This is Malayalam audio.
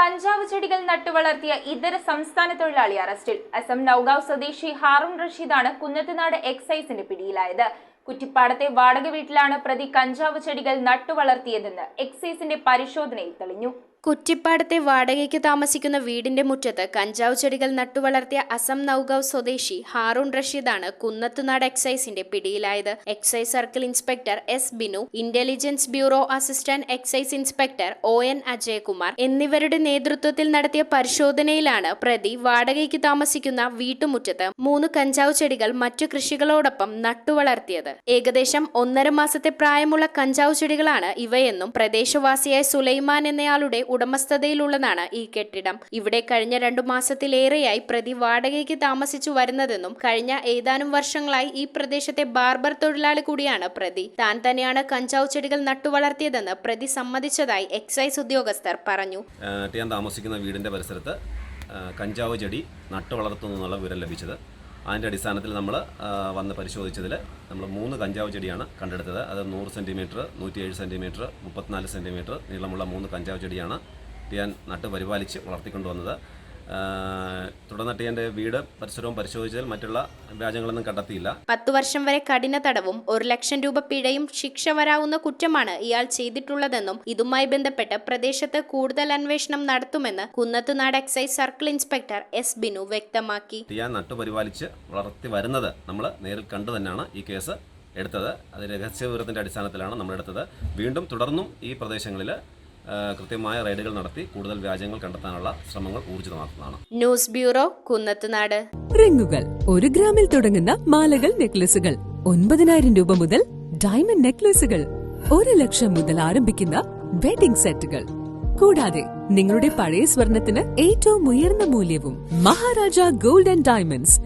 കഞ്ചാവ് ചെടികൾ നട്ടുവളർത്തിയ ഇതര സംസ്ഥാന തൊഴിലാളി അറസ്റ്റിൽ. അസം നൌഗാവ് സ്വദേശി ഹാറൂൺ റഷീദാണ് കുന്നത്തുനാട് എക്സൈസിന്റെ പിടിയിലായത്. കുറ്റിപ്പാടത്തെ വാടക വീട്ടിലാണ് പ്രതി കഞ്ചാവ് ചെടികൾ നട്ടുവളർത്തിയതെന്ന് എക്സൈസിന്റെ പരിശോധനയിൽ തെളിഞ്ഞു. കുറ്റിപ്പാടത്തെ വാടകയ്ക്ക് താമസിക്കുന്ന വീടിന്റെ മുറ്റത്ത് കഞ്ചാവ് ചെടികൾ നട്ടുവളർത്തിയ അസം നൌഗാവ് സ്വദേശി ഹാറൂൺ റഷീദാണ് കുന്നത്തുനാട് എക്സൈസിന്റെ പിടിയിലായത്. Excise circle inspector S Binu, intelligence bureau assistant excise inspector ON Ajayakumar എന്നിവരുടെ നേതൃത്വത്തിൽ നടത്തിയ പരിശോധനയിലാണ് പ്രതി വാടകയ്ക്ക് താമസിക്കുന്ന വീട്ടുമുറ്റത്ത് 3 കഞ്ചാവ് ചെടികൾ മറ്റു കൃഷികളോടൊപ്പം നട്ടുവളർത്തിയത്. ഏകദേശം 1.5 മാസത്തെ പ്രായമുള്ള കഞ്ചാവ് ചെടികളാണ് ഇവയെന്നും പ്രദേശവാസിയായ സുലൈമാൻ എന്നയാളുടെ ഉടമസ്ഥതയിലുള്ളതാണ് ഈ കെട്ടിടം. ഇവിടെ കഴിഞ്ഞ 2 മാസത്തിലേറെയായി പ്രതി വാടകയ്ക്ക് താമസിച്ചു വരുന്നതെന്നും കഴിഞ്ഞ ഏതാനും വർഷങ്ങളായി ഈ പ്രദേശത്തെ ബാർബർ തൊഴിലാളി കൂടിയാണ് പ്രതി. താൻ തന്നെയാണ് കഞ്ചാവ് ചെടികൾ നട്ടുവളർത്തിയതെന്ന് പ്രതി സമ്മതിച്ചതായി എക്സൈസ് ഉദ്യോഗസ്ഥർ പറഞ്ഞു. ഞാൻ താമസിക്കുന്ന വീടിന്റെ പരിസരത്ത് കഞ്ചാവ് ചെടി നട്ടുവളർത്തുന്നു എന്നുള്ള വിവരം ലഭിച്ചത്. അതിൻ്റെ അടിസ്ഥാനത്തിൽ നമ്മൾ വന്ന് പരിശോധിച്ചതിൽ നമ്മൾ 3 കഞ്ചാവ് ചെടിയാണ് കണ്ടെടുത്തത്. അത് 100 സെൻറ്റിമീറ്റർ, 107 സെൻറ്റിമീറ്റർ, 34 സെൻറ്റിമീറ്റർ നീളമുള്ള 3 കഞ്ചാവ് ചെടിയാണ് ടിയാൻ നട്ട് പരിപാലിച്ച് വളർത്തിക്കൊണ്ടുവന്നത്. തുടർന്ന് ടിയാൻ്റെ വീട് പരിസരവും പരിശോധിച്ചതിൽ മറ്റുള്ള വ്യാജങ്ങളൊന്നും കണ്ടെത്തിയില്ല. 10 വർഷം വരെ കഠിന തടവും 1 ലക്ഷം രൂപ പിഴയും ശിക്ഷ വരാവുന്ന കുറ്റമാണ് ഇയാൾ ചെയ്തിട്ടുള്ളതെന്നും ഇതുമായി ബന്ധപ്പെട്ട് പ്രദേശത്ത് കൂടുതൽ അന്വേഷണം നടത്തുമെന്ന് Kunnathunad excise circle inspector S Binu വ്യക്തമാക്കി. ടിയാൻ നട്ട് പരിപാലിച്ച് വളർത്തി വരുന്നത് നമ്മൾ നേരിൽ കണ്ടു തന്നെയാണ് ഈ കേസ് എടുത്തത്. അത് രഹസ്യവിവരത്തിൻ്റെ അടിസ്ഥാനത്തിലാണ് നമ്മൾ എടുത്തത്. വീണ്ടും തുടർന്നും ഈ പ്രദേശങ്ങളിൽ കൃത്യമായ റെയ്ഡുകൾ നടത്തി കൂടുതൽ വ്യാജങ്ങൾ കണ്ടെത്താനുള്ള ശ്രമങ്ങൾ ഊർജിതമാക്കുന്നതാണ്. News bureau, Kunnathunad. റിങ്ങുകൾ 1 ഗ്രാമിൽ തുടങ്ങുന്ന മാലകൾ, നെക്ലസുകൾ 9,000 രൂപ മുതൽ ഡയമണ്ട് നെക്ലസുകൾ 1 ലക്ഷം മുതൽ ആരംഭിക്കുന്ന വെഡിംഗ് സെറ്റുകൾ. കൂടാതെ നിങ്ങളുടെ പഴയ സ്വർണത്തിന് ഏറ്റവും ഉയർന്ന മൂല്യവും മഹാരാജ ഗോൾഡ് ആൻഡ് ഡയമണ്ട്സ്